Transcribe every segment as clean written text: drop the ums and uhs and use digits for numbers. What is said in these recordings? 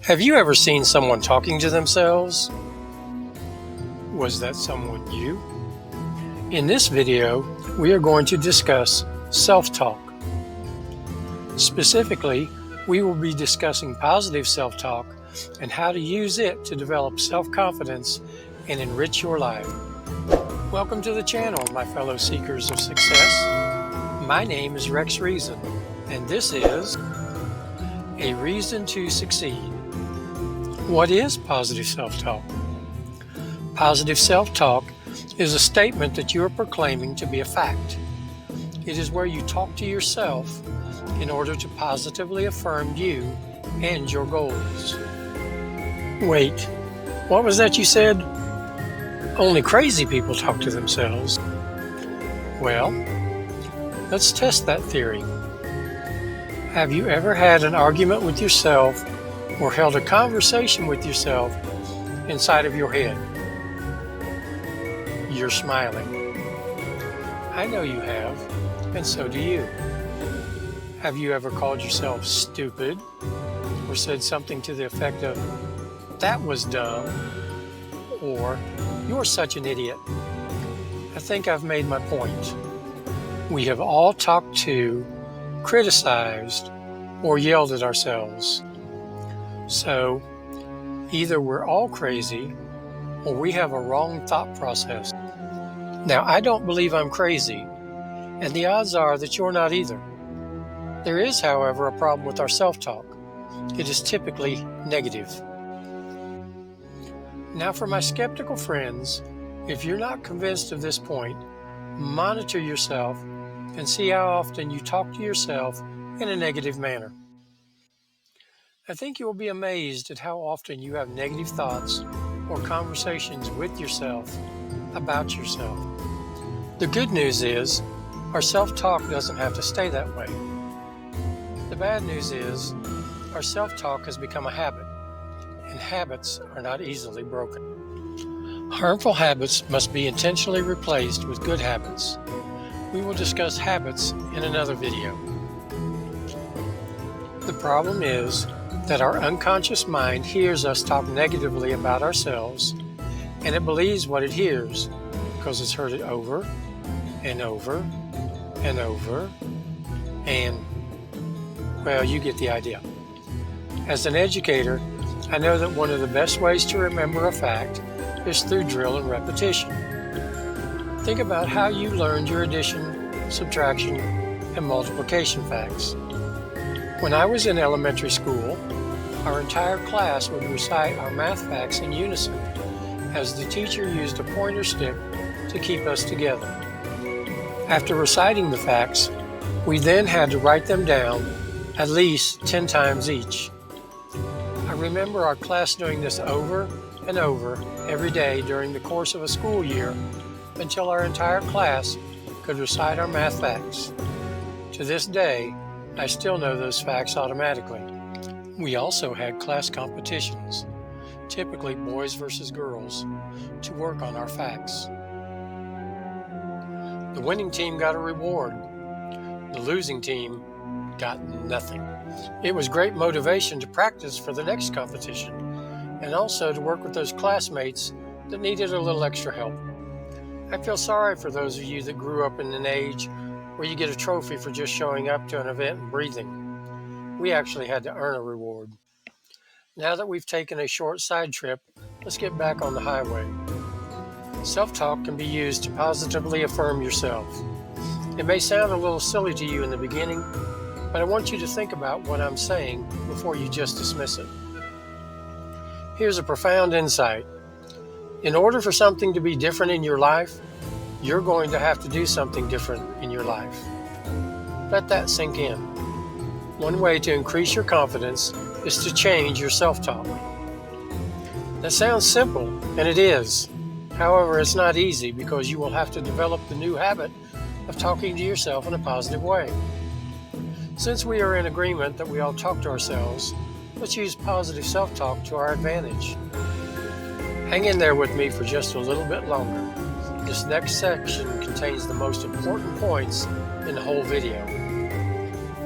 Have you ever seen someone talking to themselves? Was that someone you? In this video, we are going to discuss self-talk. Specifically, we will be discussing positive self-talk and how to use it to develop self-confidence and enrich your life. Welcome to the channel, my fellow seekers of success. My name is Rex Reason, and this is A Reason to Succeed. What is positive self-talk? Positive self-talk is a statement that you are proclaiming to be a fact. It is where you talk to yourself in order to positively affirm you and your goals. Wait, what was that you said? Only crazy people talk to themselves. Well, let's test that theory. Have you ever had an argument with yourself or held a conversation with yourself inside of your head? You're smiling. I know you have, and so do you. Have you ever called yourself stupid or said something to the effect of, "That was dumb," or "You're such an idiot"? I think I've made my point. We have all talked to, criticized, or yelled at ourselves. So, either we're all crazy or we have a wrong thought process. Now, I don't believe I'm crazy, and the odds are that you're not either. There is, however, a problem with our self-talk. It is typically negative. Now, for my skeptical friends, if you're not convinced of this point, monitor yourself and see how often you talk to yourself in a negative manner. I think you will be amazed at how often you have negative thoughts or conversations with yourself about yourself. The good news is, our self-talk doesn't have to stay that way. The bad news is, our self-talk has become a habit, and habits are not easily broken. Harmful habits must be intentionally replaced with good habits. We will discuss habits in another video. The problem is that our unconscious mind hears us talk negatively about ourselves, and it believes what it hears because it's heard it over and over and over, and, well, you get the idea. As an educator, I know that one of the best ways to remember a fact is through drill and repetition. Think about how you learned your addition, subtraction, and multiplication facts. When I was in elementary school, our entire class would recite our math facts in unison as the teacher used a pointer stick to keep us together. After reciting the facts, we then had to write them down at least 10 times each. I remember our class doing this over and over every day during the course of a school year until our entire class could recite our math facts. To this day, I still know those facts automatically. We also had class competitions, typically boys versus girls, to work on our facts. The winning team got a reward. The losing team got nothing. It was great motivation to practice for the next competition, and also to work with those classmates that needed a little extra help. I feel sorry for those of you that grew up in an age where you get a trophy for just showing up to an event and breathing. We actually had to earn a reward. Now that we've taken a short side trip, let's get back on the highway. Self-talk can be used to positively affirm yourself. It may sound a little silly to you in the beginning, but I want you to think about what I'm saying before you just dismiss it. Here's a profound insight. In order for something to be different in your life, you're going to have to do something different in your life. Let that sink in. One way to increase your confidence is to change your self-talk. That sounds simple, and it is. However, it's not easy because you will have to develop the new habit of talking to yourself in a positive way. Since we are in agreement that we all talk to ourselves, let's use positive self-talk to our advantage. Hang in there with me for just a little bit longer. This next section contains the most important points in the whole video.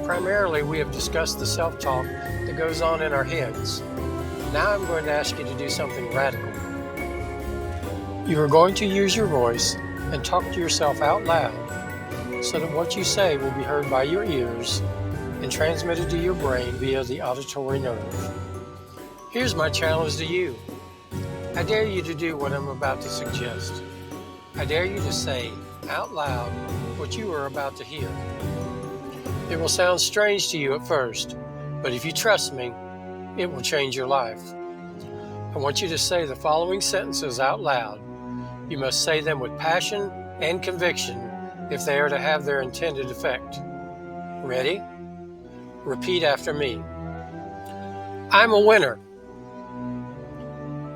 Primarily, we have discussed the self-talk that goes on in our heads. Now I'm going to ask you to do something radical. You are going to use your voice and talk to yourself out loud so that what you say will be heard by your ears and transmitted to your brain via the auditory nerve. Here's my challenge to you. I dare you to do what I'm about to suggest. I dare you to say out loud what you are about to hear. It will sound strange to you at first, but if you trust me, it will change your life. I want you to say the following sentences out loud. You must say them with passion and conviction if they are to have their intended effect. Ready? Repeat after me. I'm a winner.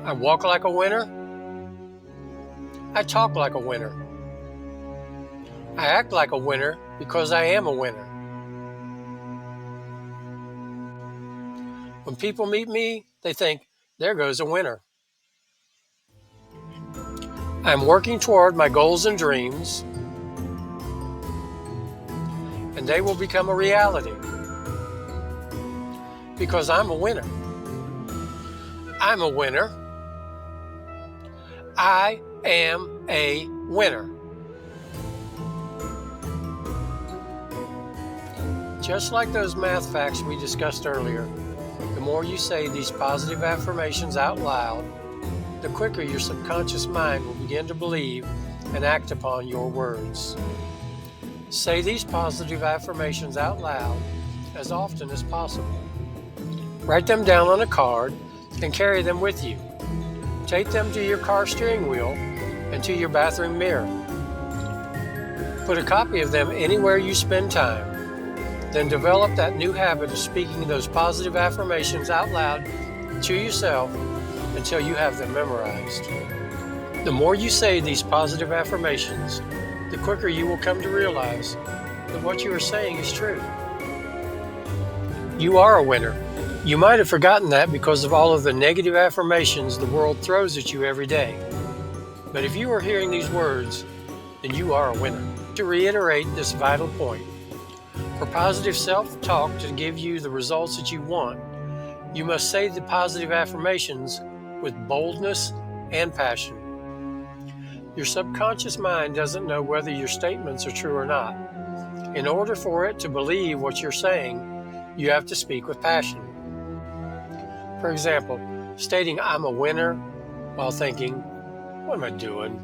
I walk like a winner. I talk like a winner. I act like a winner because I am a winner. When people meet me, they think, there goes a winner. I'm working toward my goals and dreams, and they will become a reality because I'm a winner. I'm a winner. I am a winner. Just like those math facts we discussed earlier, the more you say these positive affirmations out loud, the quicker your subconscious mind will begin to believe and act upon your words. Say these positive affirmations out loud as often as possible. Write them down on a card and carry them with you. Take them to your car steering wheel and to your bathroom mirror. Put a copy of them anywhere you spend time. Then develop that new habit of speaking those positive affirmations out loud to yourself until you have them memorized. The more you say these positive affirmations, the quicker you will come to realize that what you are saying is true. You are a winner. You might have forgotten that because of all of the negative affirmations the world throws at you every day. But if you are hearing these words, then you are a winner. To reiterate this vital point, for positive self-talk to give you the results that you want, you must say the positive affirmations with boldness and passion. Your subconscious mind doesn't know whether your statements are true or not. In order for it to believe what you're saying, you have to speak with passion. For example, stating I'm a winner while thinking, what am I doing?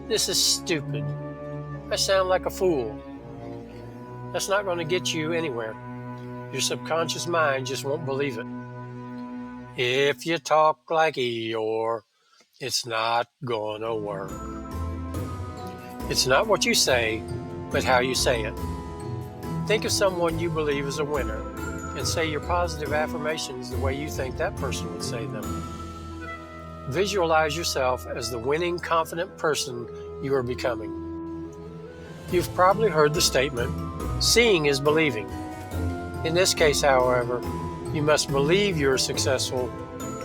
This is stupid. I sound like a fool. That's not going to get you anywhere. Your subconscious mind just won't believe it. If you talk like Eeyore, it's not gonna work. It's not what you say, but how you say it. Think of someone you believe is a winner and say your positive affirmations the way you think that person would say them. Visualize yourself as the winning, confident person you are becoming. You've probably heard the statement, seeing is believing. In this case, however, you must believe you're successful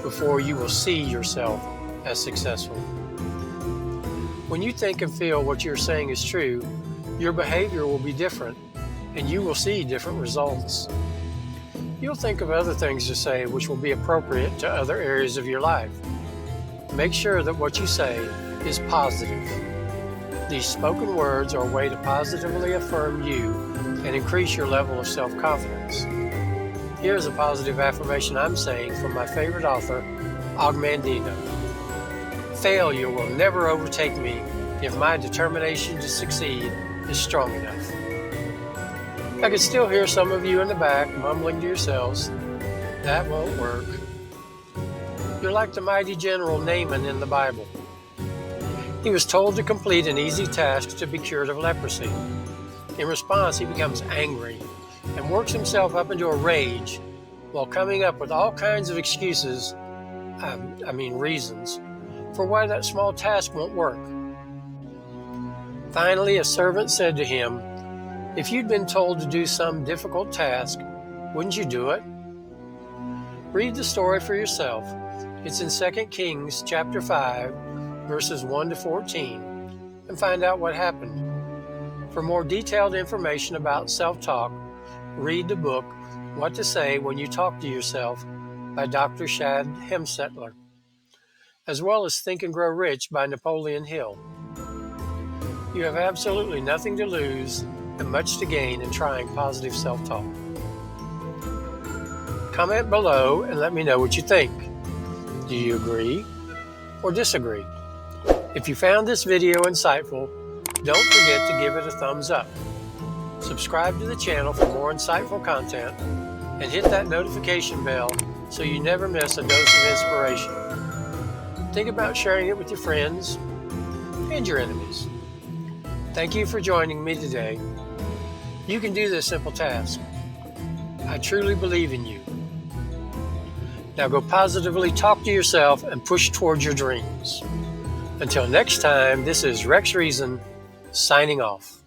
before you will see yourself as successful. When you think and feel what you're saying is true, your behavior will be different and you will see different results. You'll think of other things to say which will be appropriate to other areas of your life. Make sure that what you say is positive. These spoken words are a way to positively affirm you and increase your level of self-confidence. Here's a positive affirmation I'm saying from my favorite author, Ogmandino. Failure will never overtake me if my determination to succeed is strong enough. I can still hear some of you in the back mumbling to yourselves, that won't work. You're like the mighty general Naaman in the Bible. He was told to complete an easy task to be cured of leprosy. In response, he becomes angry and works himself up into a rage while coming up with all kinds of excuses, reasons, for why that small task won't work. Finally, a servant said to him, if you'd been told to do some difficult task, wouldn't you do it? Read the story for yourself. It's in 2 Kings chapter 5, verses 1 to 14, and find out what happened. For more detailed information about self-talk, read the book, What to Say When You Talk to Yourself by Dr. Shad Hemsettler, as well as Think and Grow Rich by Napoleon Hill. You have absolutely nothing to lose and much to gain in trying positive self-talk. Comment below and let me know what you think. Do you agree or disagree? If you found this video insightful, don't forget to give it a thumbs up. Subscribe to the channel for more insightful content and hit that notification bell so you never miss a dose of inspiration. Think about sharing it with your friends and your enemies. Thank you for joining me today. You can do this simple task. I truly believe in you. Now go positively talk to yourself and push towards your dreams. Until next time, this is Rex Reason signing off.